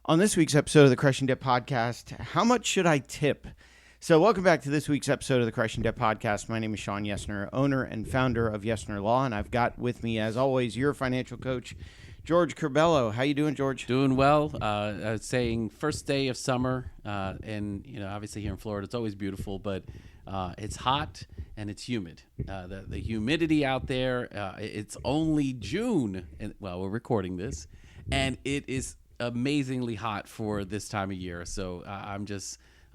On this week's episode of the Crushing Debt Podcast, how much should I tip? So welcome back to this week's episode of the Crushing Debt Podcast. My name is Shawn Yesner, owner and founder of Yesner Law, and I've got with me, as always, your financial coach, George Curbello. How you doing, George? Doing well. I was saying first day of summer, and obviously here in Florida, it's always beautiful, but it's hot and it's humid. The humidity out there, it's only June, and we're recording this, and it is amazingly hot for this time of year. So I'm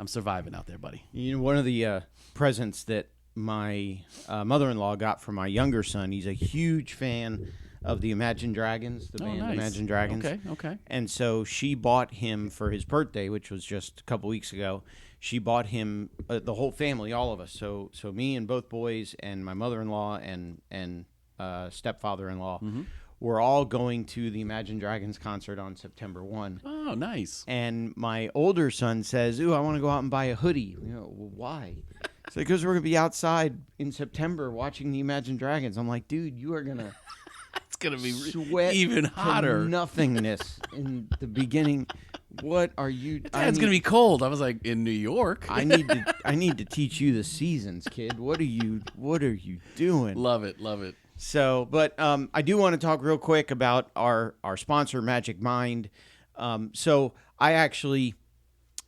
surviving out there, buddy. You know, one of the presents that my mother-in-law got for my younger son, he's a huge fan of the Imagine Dragons, the band nice. Imagine Dragons. Okay. And so she bought him for his birthday, which was just a couple weeks ago. She bought him the whole family, all of us. So me and both boys and my mother-in-law and stepfather-in-law. Mm-hmm. We're all going to the Imagine Dragons concert on September 1. Oh, nice. And my older son says, "Ooh, I want to go out and buy a hoodie." Well, why? It's like, because we're going to be outside in September watching the Imagine Dragons. I'm like, dude, you are going to it's going to be sweat even hotter. to nothingness in the beginning. What are you? It's going to be cold. I was like, in New York. I need to teach you the seasons, kid. What are you doing? Love it. So, but I do want to talk real quick about our sponsor, Magic Mind. So I actually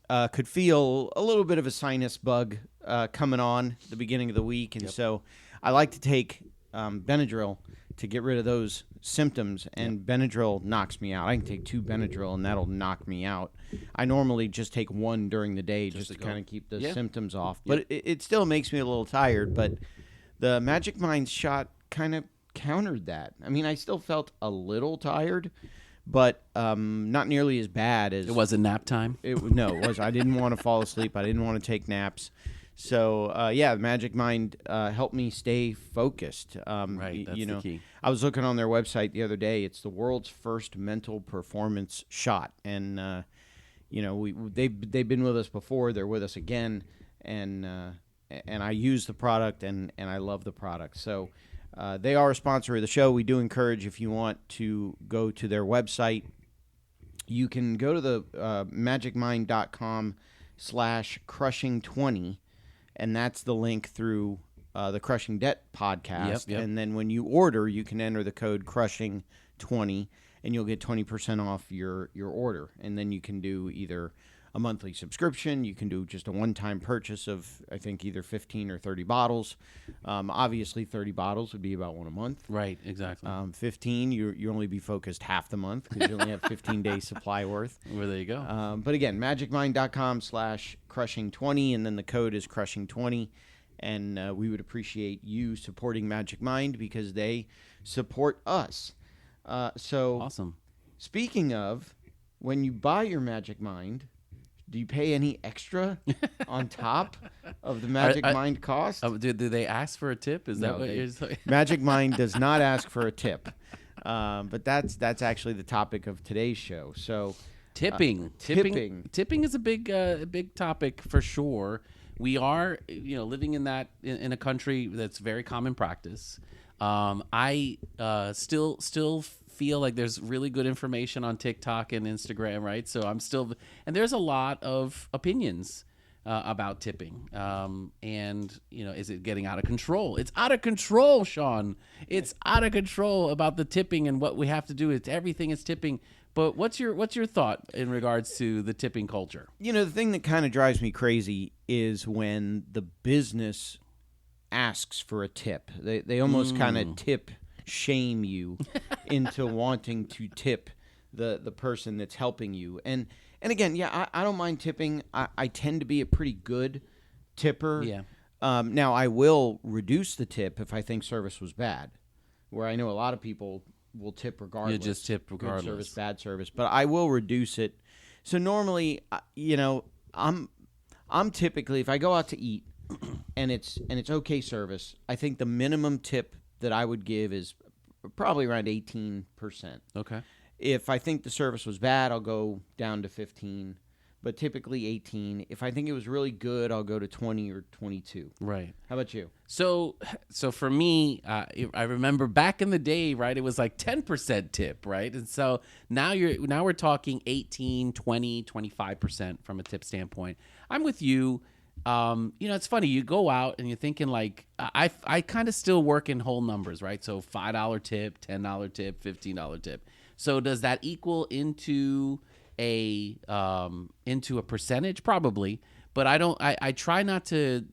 could feel a little bit of a sinus bug coming on the beginning of the week, and so I like to take Benadryl to get rid of those symptoms, and Benadryl knocks me out. I can take 2 Benadryl, and that'll knock me out. I normally just take 1 during the day just to kind of keep the symptoms off, but it still makes me a little tired, but the Magic Mind shot kind of countered that. I mean, I still felt a little tired, but not nearly as bad as... It wasn't nap time? No, it was. I didn't want to fall asleep. I didn't want to take naps. So, the Magic Mind helped me stay focused. Right, that's the key. I was looking on their website the other day. It's the world's first mental performance shot. And, they've been with us before. They're with us again. And I use the product, and I love the product. So... they are a sponsor of the show. We do encourage, if you want to go to their website, you can go to the magicmind.com/crushing20, and that's the link through the Crushing Debt podcast. Yep. And then when you order, you can enter the code crushing20, and you'll get 20% off your order. And then you can do either a monthly subscription. You can do just a one-time purchase of, I think, either 15 or 30 bottles. Obviously, 30 bottles would be about 1 a month. Right, exactly. 15, you only be focused half the month because you only have 15 days supply worth. Well, there you go. But again, magicmind.com/crushing20, and then the code is crushing20. And we would appreciate you supporting Magic Mind because they support us. So awesome. Speaking of, when you buy your Magic Mind... do you pay any extra on top of the Magic Mind cost? Do they ask for a tip? Is that what you're saying? Magic Mind does not ask for a tip, but that's actually the topic of today's show. So, tipping is a big topic for sure. We are living in a country that's very common practice. I still feel like there's really good information on TikTok and Instagram, right? So and there's a lot of opinions about tipping. Is it getting out of control? It's out of control, Shawn. It's out of control about the tipping and what we have to do. Everything is tipping. But what's your thought in regards to the tipping culture? The thing that kind of drives me crazy is when the business asks for a tip. They almost kind of shame you into wanting to tip the person that's helping you. And again, I don't mind tipping. I tend to be a pretty good tipper. Yeah. Now, I will reduce the tip if I think service was bad, where I know a lot of people will tip regardless. You just tip regardless. Good service, bad service. But I will reduce it. So normally, I'm typically, if I go out to eat and it's okay service, I think the minimum tip that I would give is probably around 18%. Okay. If I think the service was bad, I'll go down to 15. but typically 18. If I think it was really good, I'll go to 20 or 22. Right. How about you? So for me, I remember back in the day, right? It was like 10% tip, right? And so now we're talking 18, 20, 25% from a tip standpoint. I'm with you. It's funny. You go out and you're thinking like, I kind of still work in whole numbers, right? So $5 tip, $10 tip, $15 tip. So does that equal into a percentage? Probably, but I try not to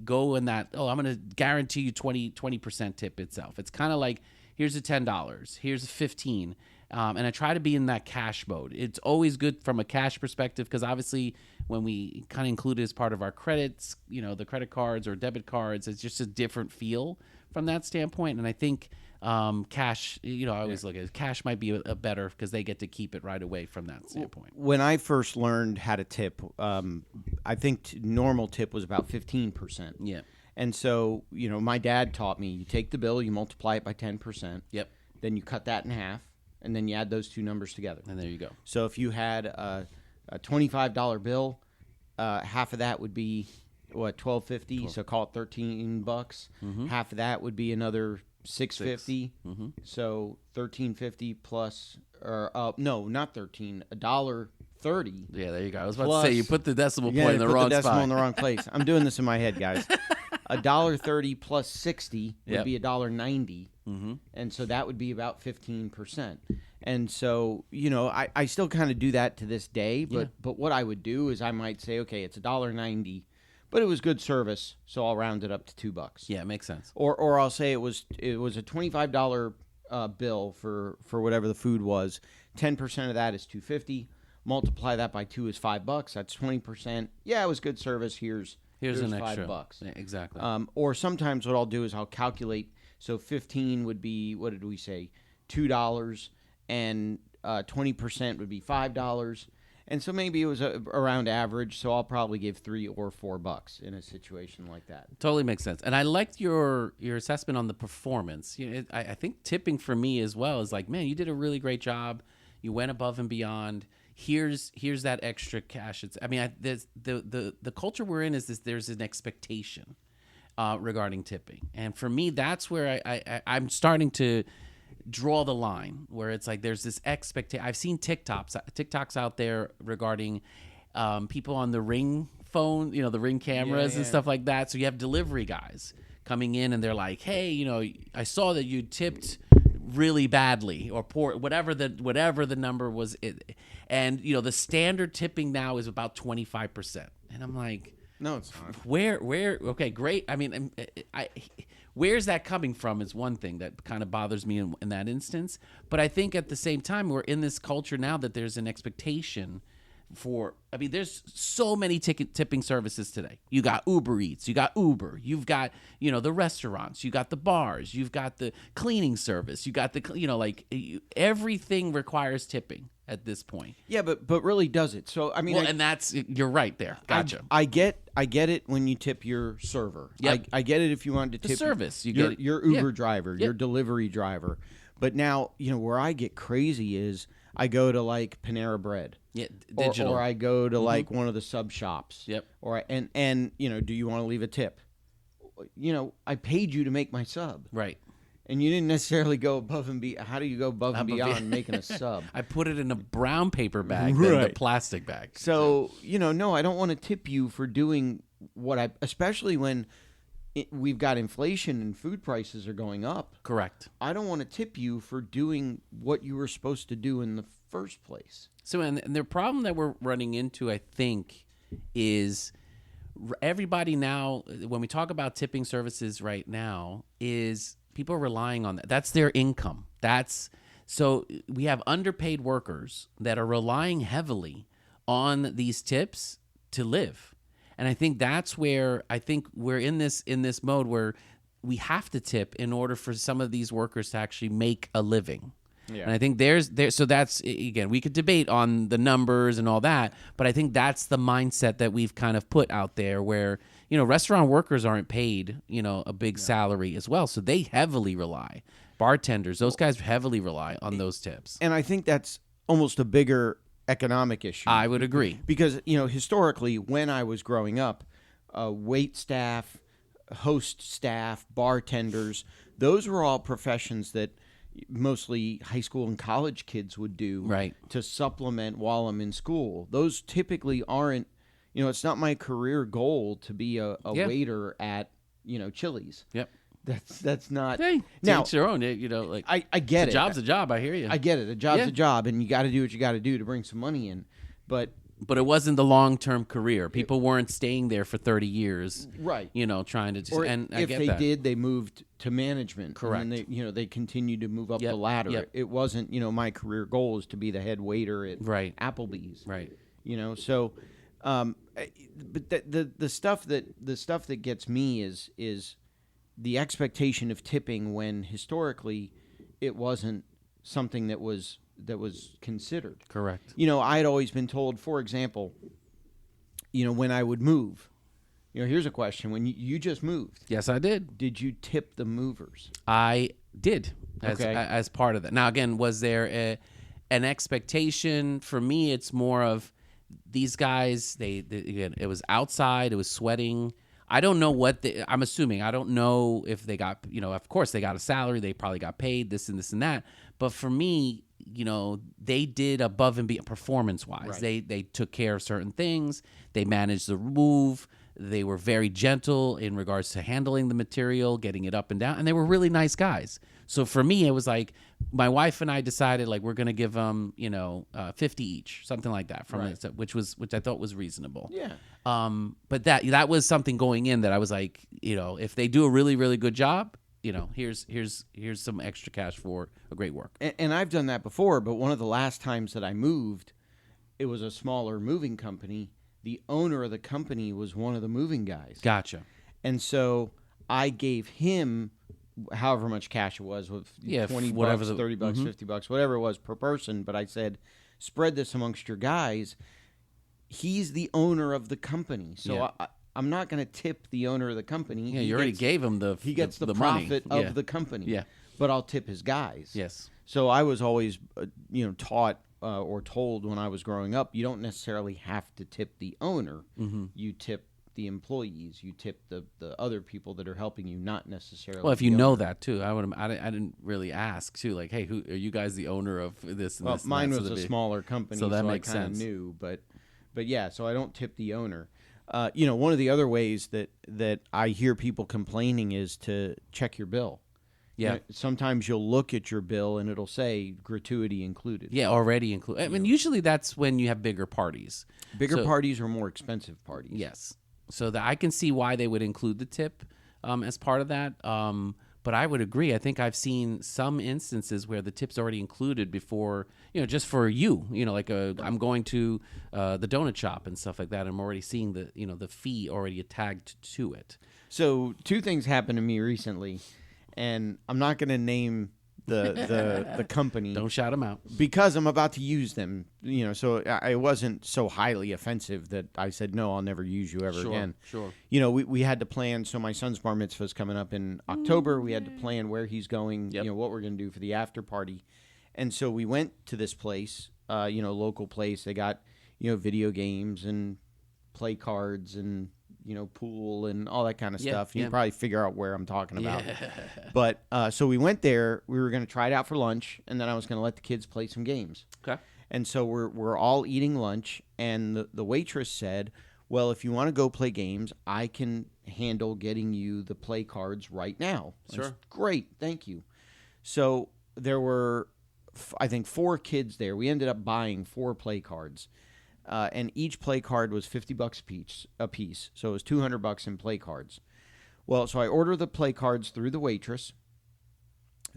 go in that, I'm going to guarantee you 20% tip itself. It's kind of like, here's a $10, here's a 15. And I try to be in that cash mode. It's always good from a cash perspective because obviously when we kind of include it as part of our credits, the credit cards or debit cards, it's just a different feel from that standpoint. And I think cash, I always look at it, cash might be a better because they get to keep it right away from that standpoint. When I first learned how to tip, I think normal tip was about 15%. Yeah. And so, my dad taught me, you take the bill, you multiply it by 10%. Yep. Then you cut that in half, and then you add those two numbers together. And there you go. So if you had a $25 bill, half of that would be, $12.50, so call it $13. Mm-hmm. Half of that would be another $6.50. Mm-hmm. So $13.50 plus, no, not 13, $1.30. Yeah, there you go. I was about to say you put the decimal point in the put wrong the decimal spot. in the wrong place. I'm doing this in my head, guys. $1.30 plus 60 would be $1.90. Mm-hmm. And so that would be about 15%. And so, I still kind of do that to this day. But what I would do is I might say, okay, it's $1.90, but it was good service, so I'll round it up to $2. Yeah, it makes sense. Or I'll say it was a $25 bill for whatever the food was. 10% of that is $2.50. Multiply that by 2 is $5. That's 20%. Yeah, it was good service. Here's an extra $5. Yeah, exactly. Or sometimes what I'll do is I'll calculate. So 15 would be, what did we say, $2, and 20% would be $5. And so maybe it was around average. So I'll probably give $3 or $4 in a situation like that. Totally makes sense. And I liked your assessment on the performance. I think tipping for me as well is like, man, you did a really great job. You went above and beyond. Here's that extra cash. The culture we're in is this. There's an expectation regarding tipping, and for me, that's where I'm starting to draw the line. Where it's like there's this expectation. I've seen TikToks out there regarding people on the Ring phone, the Ring cameras and stuff like that. So you have delivery guys coming in, and they're like, "Hey, I saw that you tipped really badly or poor, whatever the number was." And the standard tipping now is about 25%, and I'm like, no, it's not. Where? Okay, great. I mean, where's that coming from is one thing that kind of bothers me in that instance. But I think at the same time, we're in this culture now that there's an expectation for. I mean, there's so many tipping services today. You got Uber Eats, you got Uber, you've got the restaurants, you got the bars, you've got the cleaning service, you got the everything requires tipping at this point. Yeah, but really does it? So I mean, and that's you're right there. Gotcha. I get it when you tip your server. Yep. I get it if you wanted to The tip service. your Uber driver, Yep. your delivery driver. But now where I get crazy is I go to like Panera Bread. Yeah, digital. Or I go to like one of the sub shops. Yep. Or and do you want to leave a tip? I paid you to make my sub. Right. And you didn't necessarily go above and beyond. How do you go above and beyond making a sub? I put it in a brown paper bag than the plastic bag. So, no, I don't want to tip you for doing especially when we've got inflation and food prices are going up. Correct. I don't want to tip you for doing what you were supposed to do in the first place. So, and the problem that we're running into, I think, is everybody now, when we talk about tipping services right now, is people are relying on that. That's their income. So we have underpaid workers that are relying heavily on these tips to live. And I think that's where I think we're in this mode where we have to tip in order for some of these workers to actually make a living. Yeah. And I think so that's, again, we could debate on the numbers and all that, but I think that's the mindset that we've kind of put out there where, restaurant workers aren't paid, a big salary as well. So they heavily bartenders, those guys heavily rely on those tips. And I think that's almost a bigger economic issue. I would agree. Because, historically, when I was growing up, wait staff, host staff, bartenders, those were all professions that mostly high school and college kids would do to supplement while I'm in school. Those typically aren't, it's not my career goal to be a waiter at, Chili's. Yep. That's not. Hey, now, it's your own. I get it. A job's a job. I hear you. I get it. A job's a job, and you got to do what you got to do to bring some money in. But it wasn't the long-term career. People weren't staying there for 30 years. Right. Trying to just. Or and I if get they that. did, they moved to management. Correct. And they continued to move up the ladder. Yep. It wasn't, my career goal is to be the head waiter at Applebee's. Right. So, but the stuff that gets me is the expectation of tipping when historically it wasn't something that was considered. Correct. I had always been told, for example, when I would move, here's a question. When you just moved. Yes, I did. Did you tip the movers? I did as part of that. Now, again, was there an expectation? For me, it's more of these guys, again, it was outside, it was sweating. I don't know I'm assuming. I don't know if they got, of course they got a salary. They probably got paid this and this and that. But for me, they did above and beyond performance-wise. Right. They took care of certain things. They managed the move. They were very gentle in regards to handling the material, getting it up and down. And they were really nice guys. So for me, it was like my wife and I decided like we're going to give them, 50 each, something like that, which I thought was reasonable. Yeah. But that was something going in that I was like, if they do a really, really good job, here's some extra cash for a great work. And I've done that before, but one of the last times that I moved, it was a smaller moving company. The owner of the company was one of the moving guys. Gotcha. And so I gave him however much cash it was, with $20, bucks, $30, bucks, $50, whatever it was per person. But I said, spread this amongst your guys. He's the owner of the company. So I'm not going to tip the owner of the company. Yeah, you already gave him the He gets the money. profit of the company. Yeah. But I'll tip his guys. Yes. So I was always, taught or told when I was growing up, you don't necessarily have to tip the owner. Mm-hmm. You tip the employees. You tip the other people that are helping you, not necessarily. Well, if you know that too, I didn't really ask too. Like, hey, who are you guys the owner of this? And this mine and that? was a smaller company, so that makes I kind of sense. knew, but yeah, so I don't tip the owner. One of the other ways that I hear people complaining is to check your bill. Yeah. Sometimes you'll look at your bill and it'll say gratuity included. Yeah, already included. I mean, usually that's when you have bigger parties. Bigger parties are more expensive parties. Yes. So that I can see why they would include the tip as part of that. But I would agree. I think I've seen some instances where the tip's already included before, just for you, like I'm going to the donut shop and stuff like that. I'm already seeing the fee already tagged to it. So 2 things happened to me recently, and I'm not going to name the company. Don't shout them out. Because I'm about to use them, so I wasn't so highly offensive that I said, no, I'll never use you ever again. Sure. We had to plan, so my son's bar mitzvah is coming up in October. We had to plan where he's going, what we're going to do for the after party. And so we went to this place, local place. They got, video games and play cards and, pool and all that kind of stuff. You can probably figure out where I'm talking about. Yeah. But so we went there. We were going to try it out for lunch, and then I was going to let the kids play some games. Okay. And so we're all eating lunch, and the waitress said, well, if you want to go play games, I can handle getting you the play cards right now. Sure. Said, great, thank you. So there were, I think, 4 kids there. We ended up buying 4 play cards. And each play card was $50 a piece. So it was $200 in play cards. Well, so I order the play cards through the waitress.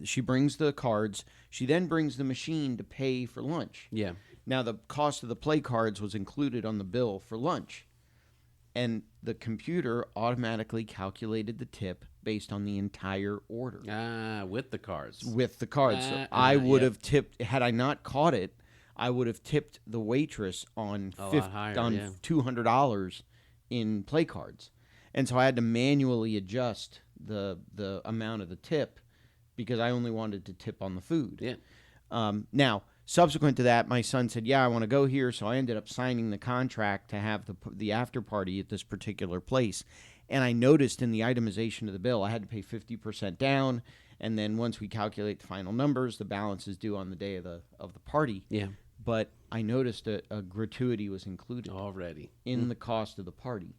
She brings the cards. She then brings the machine to pay for lunch. Yeah. Now, the cost of the play cards was included on the bill for lunch. And the computer automatically calculated the tip based on the entire order. With the cards. With the cards. So I would have tipped, had I not caught it, I would have tipped the waitress on $200 in play cards. And so I had to manually adjust the amount of the tip because I only wanted to tip on the food. Yeah. Now, subsequent to that, my son said, yeah, I want to go here. So I ended up signing the contract to have the after party at this particular place. And I noticed in the itemization of the bill, I had to pay 50% down. And then once we calculate the final numbers, the balance is due on the day of the party. Yeah. But I noticed a gratuity was included Already in the cost of the party.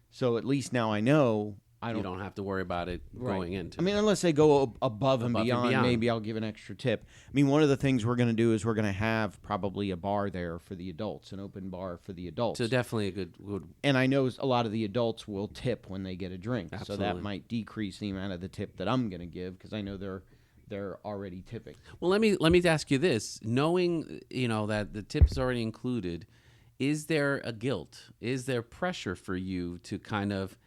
So at least now I know you don't have to worry about it going into. I mean, unless they go above and beyond, maybe I'll give an extra tip. I mean, one of the things we're going to do is we're going to have probably a bar there for the adults, an open bar for the adults. So definitely a good. And I know a lot of the adults will tip when they get a drink. Absolutely. So that might decrease the amount of the tip that I'm going to give because I know they're already tipping. Well, let me ask you this: knowing that the tip's already included, is there a guilt? Is there pressure for you to kind of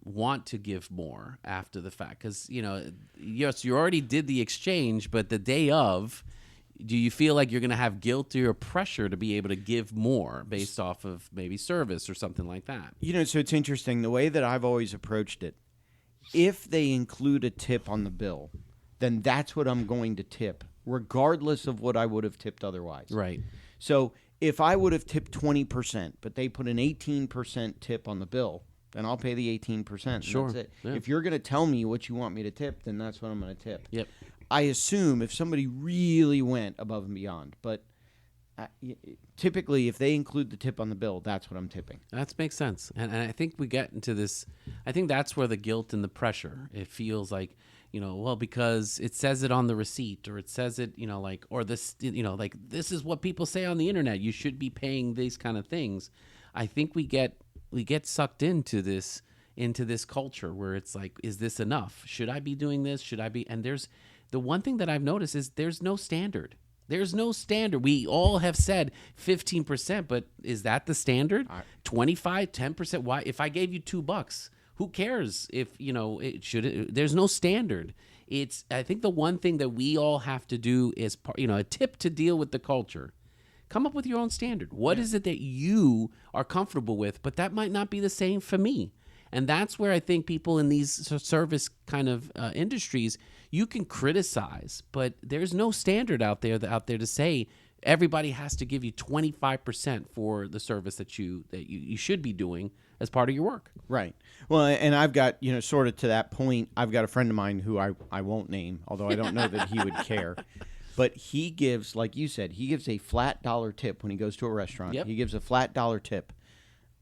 want to give more after the fact? Because yes, you already did the exchange, but the day of, do you feel like you're going to have guilt or pressure to be able to give more based off of maybe service or something like that? So it's interesting the way that I've always approached it. If they include a tip on the bill, then that's what I'm going to tip, regardless of what I would have tipped otherwise. Right. So if I would have tipped 20%, but they put an 18% tip on the bill, then I'll pay the 18%. Sure. That's it. Yeah. If you're going to tell me what you want me to tip, then that's what I'm going to tip. Yep. I assume if somebody really went above and beyond, but typically if they include the tip on the bill, that's what I'm tipping. That makes sense. And I think we get into this. I think that's where the guilt and the pressure, it feels like, because it says it on the receipt, or it says it, or this, like this is what people say on the internet. You should be paying these kind of things. I think we get sucked into this culture where it's like, is this enough? Should I be doing this? Should I be? And there's the one thing that I've noticed is there's no standard. There's no standard. We all have said 15%, but is that the standard? 25, 10%? Why? If I gave you $2, who cares if, there's no standard. I think the one thing that we all have to do is, a tip to deal with the culture. Come up with your own standard. What is it that you are comfortable with? But that might not be the same for me. And that's where I think people in these service kind of industries, you can criticize, but there's no standard out there to say everybody has to give you 25% for the service that you should be doing as part of your work. Right. Well, and I've got, sort of to that point, I've got a friend of mine who I won't name, although I don't know that he would care. But he gives, like you said, he gives a flat dollar tip when he goes to a restaurant. Yep. He gives a flat dollar tip,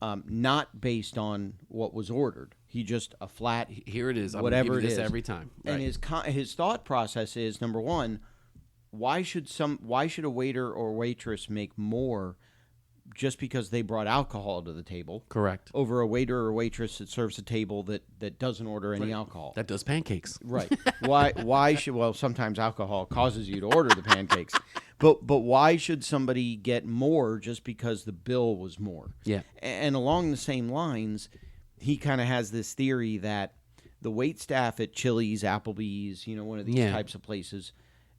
not based on what was ordered. He just a flat. Here it is. I'm whatever gonna give you it this is every time. And his thought process is, number one, why should a waiter or waitress make more just because they brought alcohol to the table? Correct. Over a waiter or waitress that serves a table that doesn't order any alcohol. That does pancakes. Right. Why should, well, sometimes alcohol causes you to order the pancakes. But why should somebody get more just because the bill was more? Yeah. And along the same lines, he kind of has this theory that the wait staff at Chili's, Applebee's, one of these types of places,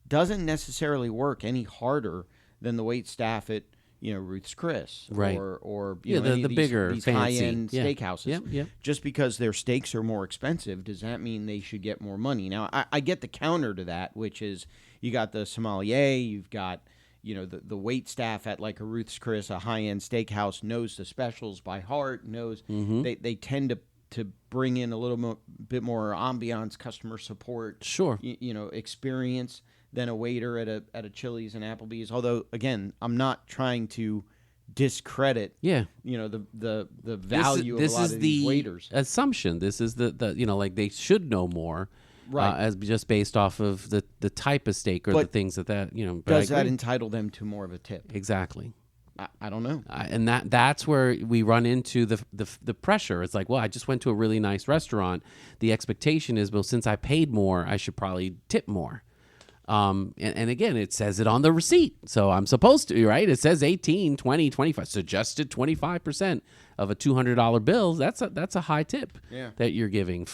doesn't necessarily work any harder than the wait staff at Ruth's Chris, right? Or the bigger these fancy high-end steakhouses. Yep. Just because their steaks are more expensive, does that mean they should get more money? Now, I get the counter to that, which is you got the sommelier, you've got the wait staff at like a Ruth's Chris, a high-end steakhouse, knows the specials by heart, knows they tend to bring in a little bit more ambiance, customer support, sure, experience than a waiter at a Chili's and Applebee's. Although, again, I'm not trying to discredit, the value of a lot of these waiters. Assumption. This is the like they should know more, right? As just based off of the type of steak or the things that. But does that entitle them to more of a tip? Exactly. I don't know. And that's where we run into the pressure. It's like, well, I just went to a really nice restaurant. The expectation is, well, since I paid more, I should probably tip more. And again, it says it on the receipt. So I'm supposed to, right? It says 18, 20, 25, suggested 25% of a $200 bill. That's a high tip that you're giving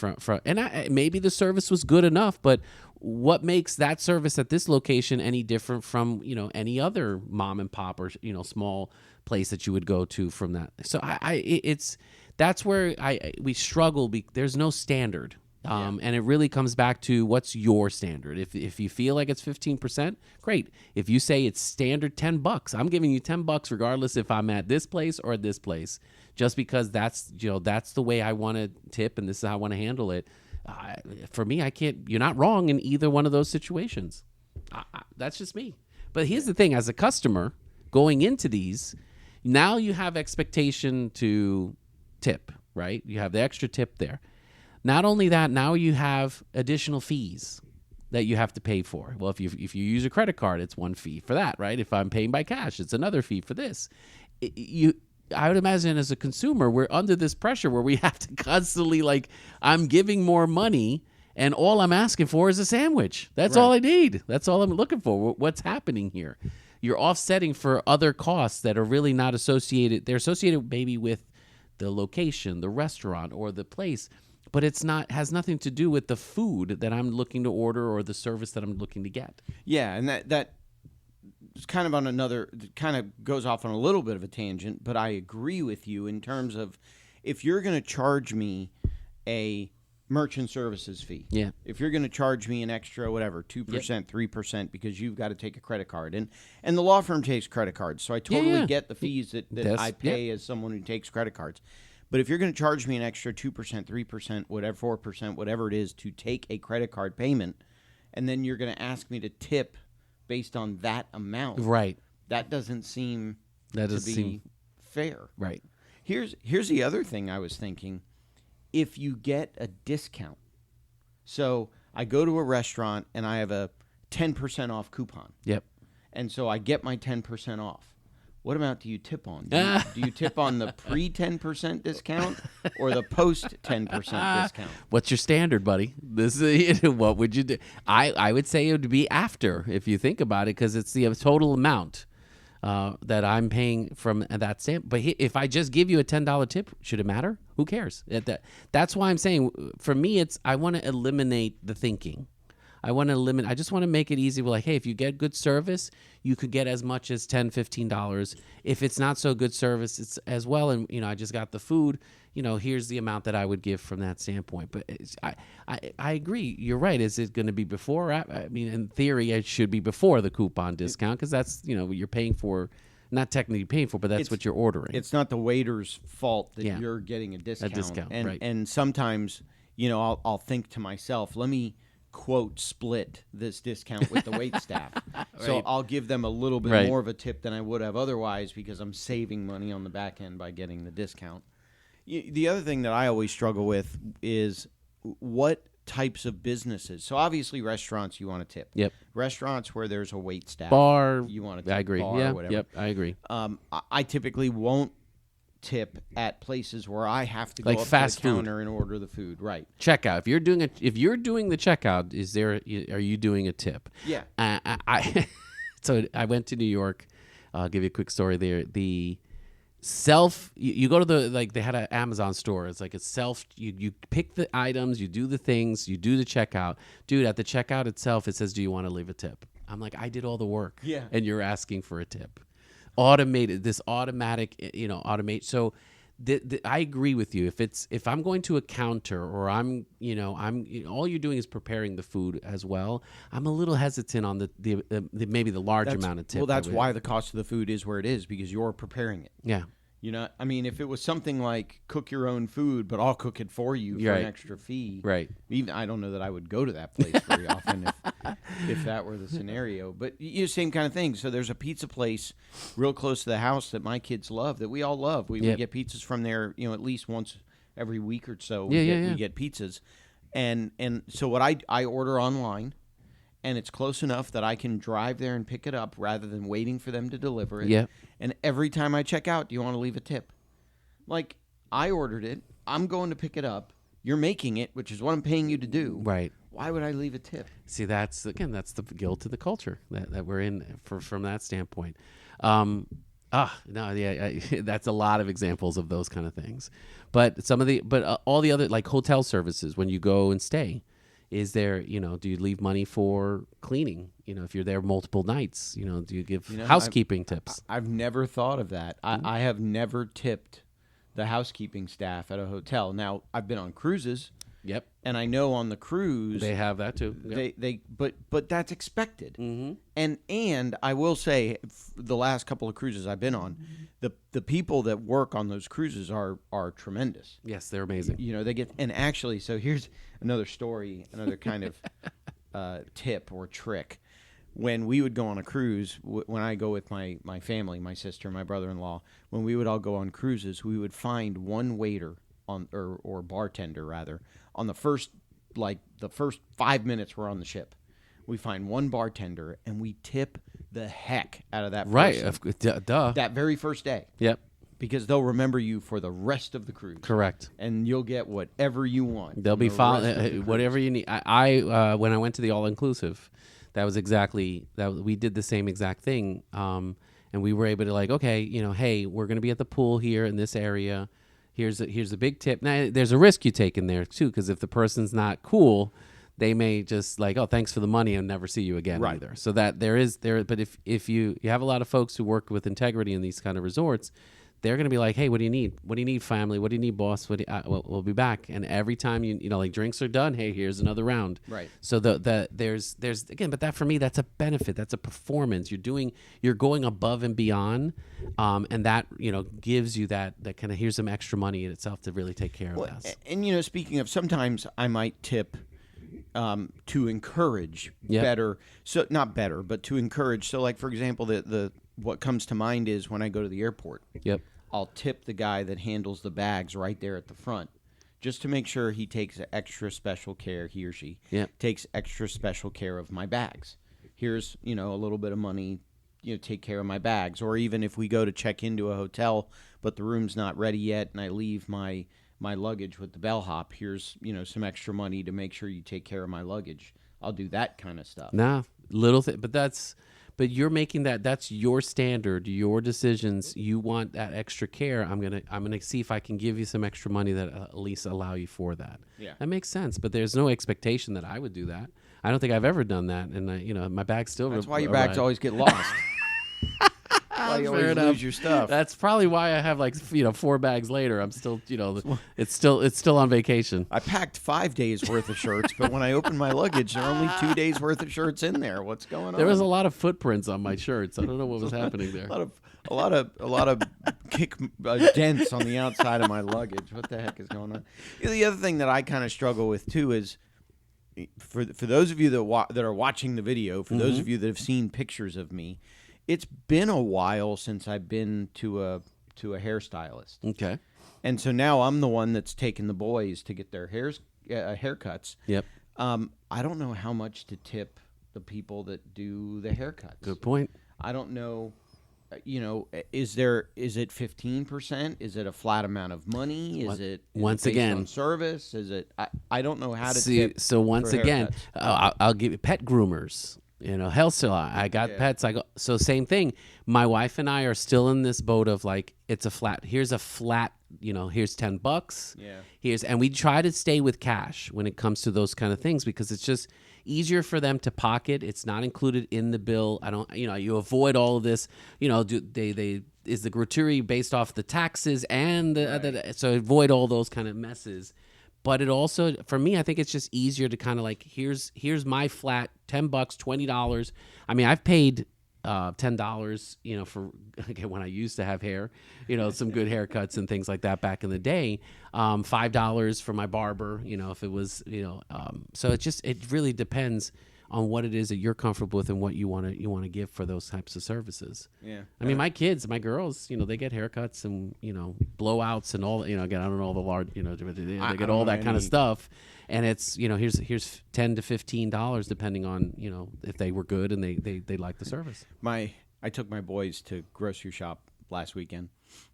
and maybe the service was good enough, but what makes that service at this location any different from, any other mom and pop or, small place that you would go to from that? So that's where we struggle. There's no standard. And it really comes back to what's your standard. If you feel like it's 15%, great. If you say it's standard $10, I'm giving you $10 regardless if I'm at this place or at this place, just because that's the way I want to tip and this is how I want to handle it. For me, I can't. You're not wrong in either one of those situations. That's just me. But here's the thing: as a customer going into these, now you have expectation to tip, right? You have the extra tip there. Not only that, now you have additional fees that you have to pay for. Well, if you use a credit card, it's one fee for that, right? If I'm paying by cash, it's another fee for this. I would imagine as a consumer, we're under this pressure where we have to constantly I'm giving more money and all I'm asking for is a sandwich. That's all I need. That's all I'm looking for. What's happening here? You're offsetting for other costs that are really not associated. They're associated maybe with the location, the restaurant, or the place, but has nothing to do with the food that I'm looking to order or the service that I'm looking to get. Yeah, and that is kind of on another, kind of goes off on a little bit of a tangent, but I agree with you in terms of if you're going to charge me a merchant services fee. Yeah. If you're going to charge me an extra, whatever, 2%, 3% because you've got to take a credit card. And the law firm takes credit cards, so I totally get the fees that I pay as someone who takes credit cards. But if you're going to charge me an extra 2%, 3%, whatever, 4%, whatever it is to take a credit card payment, and then you're going to ask me to tip based on that amount. Right. That doesn't seem to be fair. Right. Here's the other thing I was thinking. If you get a discount, so I go to a restaurant and I have a 10% off coupon. Yep. And so I get my 10% off. What amount do you tip on? Do you tip on the pre-10% discount or the post-10% discount? What's your standard, buddy? What would you do? I would say it would be after, if you think about it, because it's the total amount that I'm paying from that stamp. But if I just give you a $10 tip, should it matter? Who cares? That's why I'm saying, for me, I want to eliminate the thinking. I just want to make it easy. We're like, hey, if you get good service, you could get as much as $10, $15. If it's not so good service, it's as well. And, I just got the food, here's the amount that I would give from that standpoint. But I agree. You're right. Is it going to be before? I mean, in theory, it should be before the coupon discount because that's, you're paying for, not technically paying for, but that's what you're ordering. It's not the waiter's fault that you're getting a discount. Right. And sometimes, I'll think to myself, let me quote split this discount with the wait staff. Right. So I'll give them a little bit more of a tip than I would have otherwise because I'm saving money on the back end by getting the discount. The other thing that I always struggle with is what types of businesses. So obviously restaurants you want to tip. Yep. Restaurants where there's a wait staff. Bar. You want to tip. I agree. Bar or whatever. Yep. I agree. I typically won't tip at places where I have to go like up fast to the counter and order the food. Right. Checkout. If you're doing the checkout, are you doing a tip? Yeah. So I went to New York. I'll give you a quick story there. The you go to they had an Amazon store. It's like a you pick the items, you do the things, you do the checkout. Dude, at the checkout itself, it says, "Do you want to leave a tip?" I'm like, I did all the work. Yeah. And you're asking for a tip. Automated, this automatic, automate. So I agree with you. If I'm going to a counter or I'm all you're doing is preparing the food as well, I'm a little hesitant on the maybe the large amount of tip. Well, that's why the cost of the food is where it is because you're preparing it. Yeah. I mean, if it was something like cook your own food, but I'll cook it for you for an extra fee. Right. Even I don't know that I would go to that place very often if that were the scenario. But same kind of thing. So there's a pizza place real close to the house that my kids love, that we all love. We get pizzas from there, at least once every week or so. We get pizzas. And so what I order online, and it's close enough that I can drive there and pick it up rather than waiting for them to deliver it. Yeah. And every time I check out, do you want to leave a tip? Like, I ordered it. I'm going to pick it up. You're making it, which is what I'm paying you to do. Right. Why would I leave a tip? See, that's the guilt of the culture that we're in from that standpoint. No, yeah, that's a lot of examples of those kind of things. But all the other, like hotel services, when you go and stay, is there, do you leave money for cleaning? If you're there multiple nights, do you give housekeeping tips? I've never thought of that. I have never tipped the housekeeping staff at a hotel. Now, I've been on cruises. Yep. And I know on the cruise They have that too. Yep. but that's expected. Mm-hmm. And I will say, the last couple of cruises I've been on, the people that work on those cruises are tremendous. Yes, they're amazing. You know, they get, and actually, so here's another story, another kind of tip or trick. When we would go on a cruise, when I go with my family, my sister, my brother-in-law, when we would all go on cruises, we would find one waiter on or bartender rather on the first 5 minutes we're on the ship. We find one bartender and we tip the heck out of that person. Right, duh. That very first day. Yep. Because they'll remember you for the rest of the cruise. Correct. And you'll get whatever you want. They'll be following whatever you need. I when I went to the all-inclusive, that was exactly that. We did the same exact thing, and we were able to okay, hey, we're going to be at the pool here in this area. Here's a big tip. Now, there's a risk you take in there too, because if the person's not cool, they may just oh, thanks for the money and never see you again either. So that but if you have a lot of folks who work with integrity in these kind of resorts, they're going to be like, hey, what do you need? What do you need, family? What do you need, boss? We'll be back. And every time drinks are done, hey, here's another round. Right. So there's again, but that for me, that's a benefit. That's a performance. You're going above and beyond, and that gives you that kind of here's some extra money in itself to really take care of us. And speaking of, sometimes I might tip to encourage better. So not better, but to encourage. So like for example, the what comes to mind is when I go to the airport. Yep. I'll tip the guy that handles the bags right there at the front, just to make sure he takes extra special care, he or she takes extra special care of my bags. Here's, a little bit of money, take care of my bags. Or even if we go to check into a hotel, but the room's not ready yet and I leave my luggage with the bellhop, here's, some extra money to make sure you take care of my luggage. I'll do that kind of stuff. Nah, little thing, but you're making that's your standard, your decisions. You want that extra care. I'm gonna see if I can give you some extra money that at least allow you for that. Yeah, that makes sense. But there's no expectation that I would do that. I don't think I've ever done that, and my bag's still. That's why your bags always get lost. Why you always lose your stuff. That's probably why I have 4 bags later. I'm still it's still on vacation. I packed 5 days worth of shirts, but when I opened my luggage, there are only 2 days worth of shirts in there. What's going on? There was a lot of footprints on my shirts. I don't know what was happening there. A lot of dents on the outside of my luggage. What the heck is going on? The other thing that I kind of struggle with too is for those of you that are watching the video, for those of you that have seen pictures of me. It's been a while since I've been to a hairstylist. Okay. And so now I'm the one that's taking the boys to get their haircuts. Yep. I don't know how much to tip the people that do the haircuts. Good point. I don't know. Is it 15%? Is it a flat amount of money? Is it based on service? Is it? I don't know how to tip. So once again, I'll give you pet groomers. Health salon. I got pets. So same thing. My wife and I are still in this boat of it's a flat. Here's a flat. Here's $10. Yeah. And we try to stay with cash when it comes to those kind of things because it's just easier for them to pocket. It's not included in the bill. I don't. You avoid all of this. Is the gratuity based off the taxes and so avoid all those kind of messes. But it also, for me, I think it's just easier to kind of here's my flat $10, $20. I mean, I've paid $10, for when I used to have hair, some good haircuts and things like that back in the day. $5 for my barber, if it was, so it really depends on what it is that you're comfortable with and what you want to give for those types of services. Yeah. I mean, my girls, they get haircuts and, blowouts and all, again, I don't know all the large, they get all that kind of stuff. And it's, here's $10 to $15 depending on, if they were good and they like the service. I took my boys to grocery shop last weekend.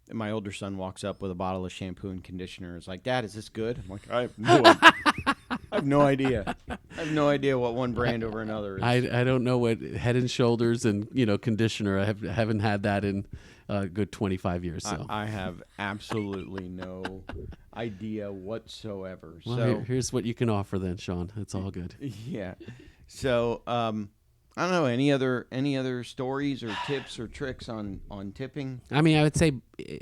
And my older son walks up with a bottle of shampoo and conditioner. He's like, "Dad, is this good?" I'm like, I have no idea. I have no idea what one brand over another is. I don't know what Head and Shoulders and conditioner. I haven't had that in a good 25 years. So I have absolutely no idea whatsoever. Well, so here's what you can offer then, Shawn. It's all good. Yeah. So I don't know, any other stories or tips or tricks on tipping? I mean, I would say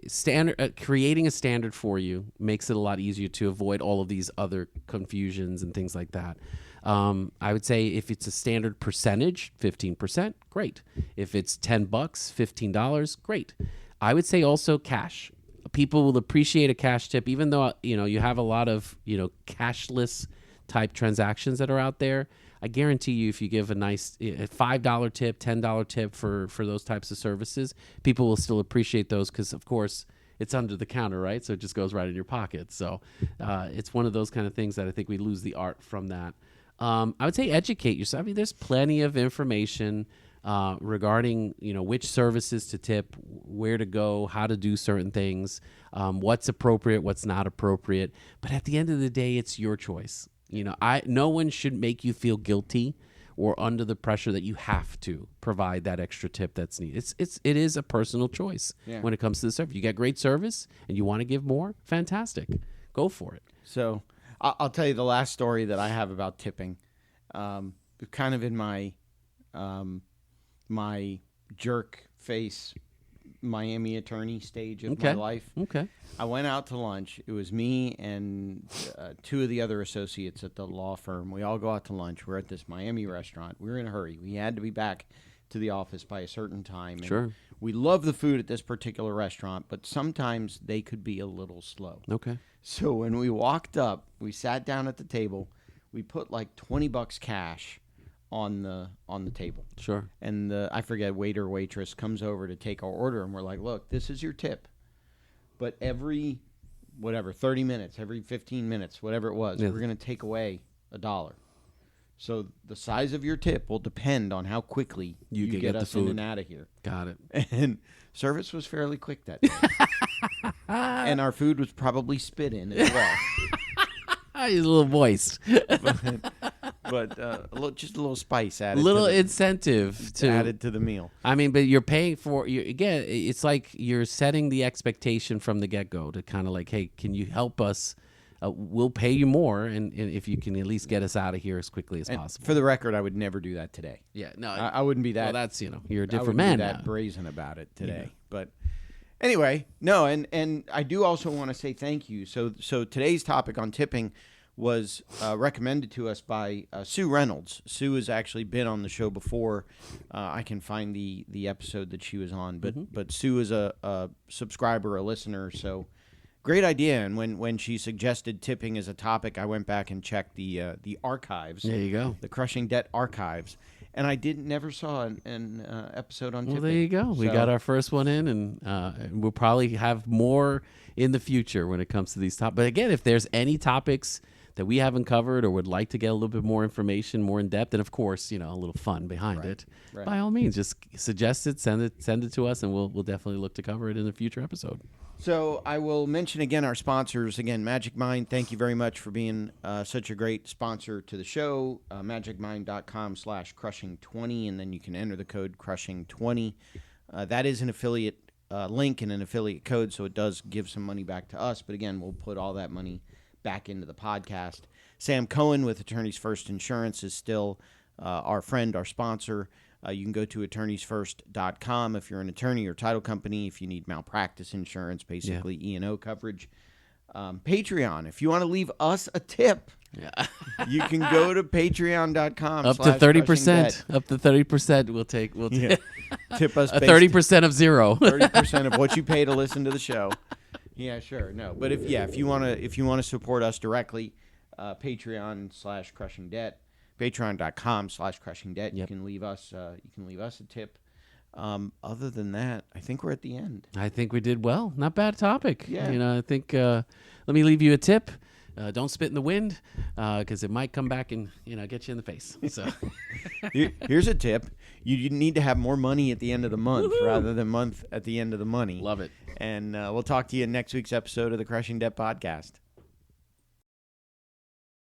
standard creating a standard for you makes it a lot easier to avoid all of these other confusions and things like that. I would say if it's a standard percentage, 15%, great. If it's $10, $15, great. I would say also cash. People will appreciate a cash tip, even though you have a lot of cashless type transactions that are out there. I guarantee you, if you give a nice $5 tip, $10 tip for those types of services, people will still appreciate those because, of course, it's under the counter, right? So it just goes right in your pocket. So it's one of those kind of things that I think we lose the art from that. I would say educate yourself. I mean, there's plenty of information regarding which services to tip, where to go, how to do certain things, what's appropriate, what's not appropriate. But at the end of the day, it's your choice. No one should make you feel guilty or under the pressure that you have to provide that extra tip that's needed. It is a personal choice when it comes to the service. You get great service and you want to give more, fantastic. Go for it. So I'll tell you the last story that I have about tipping. Kind of in my my jerk face Miami attorney stage of my life. Okay. I went out to lunch. It was me and two of the other associates at the law firm. We all go out to lunch. We're at this Miami restaurant. We were in a hurry. We had to be back to the office by a certain time. And sure. We love the food at this particular restaurant, but sometimes they could be a little slow. Okay. So when we walked up, we sat down at the table. We put like $20 cash on the table. Sure. And I forget, waiter or waitress comes over to take our order, and we're like, look, this is your tip. But every 30 minutes, every 15 minutes, whatever it was, we're going to take away $1. So the size of your tip will depend on how quickly you get us in and out of here. Got it. And service was fairly quick that day. And our food was probably spit in as well. He's a little moist. But just a little spice added. Little incentive added to the meal. I mean, but you're paying for again. It's like you're setting the expectation from the get-go to kind of like, hey, can you help us? We'll pay you more, and if you can at least get us out of here as quickly as possible. For the record, I would never do that today. Yeah, no, I wouldn't be that. Well, that's you're a different I wouldn't man be that now. brazen about it today. Yeah. But anyway, no, and I do also want to say thank you. So today's topic on tipping was recommended to us by Sue Reynolds. Sue has actually been on the show before. I can find the episode that she was on, but Sue is a subscriber, a listener, so great idea. And when she suggested tipping as a topic, I went back and checked the archives. There you go. The Crushing Debt archives. And I never saw an episode on tipping. Well, there you go. We got our first one in, and we'll probably have more in the future when it comes to these topics. But again, if there's any topics that we haven't covered or would like to get a little bit more information, more in depth, and of course, a little fun behind it, by all means, just suggest it, send it to us, and we'll definitely look to cover it in a future episode. So I will mention again our sponsors. Again, Magic Mind, thank you very much for being such a great sponsor to the show. MagicMind.com/crushing20, and then you can enter the code crushing20. That is an affiliate link and an affiliate code, so it does give some money back to us. But again, we'll put all that money back into the podcast. Sam Cohen with Attorneys First Insurance is still our friend, our sponsor. You can go to attorneysfirst.com if you're an attorney or title company, if you need malpractice insurance, basically E&O coverage. Patreon, if you want to leave us a tip, you can go to patreon.com. Up to 30%. Up to 30%. We'll take tip us 30% of zero. 30% of what you pay to listen to the show. Yeah, sure. No, but if you want to support us directly, Patreon/crushing debt. Patreon.com/crushing debt. You can leave us a tip. Other than that, I think we're at the end. I think we did well. Not bad topic. Yeah. I think let me leave you a tip. Don't spit in the wind because it might come back and get you in the face. So here's a tip: you need to have more money at the end of the month rather than month at the end of the money. Love it. And we'll talk to you in next week's episode of the Crushing Debt Podcast.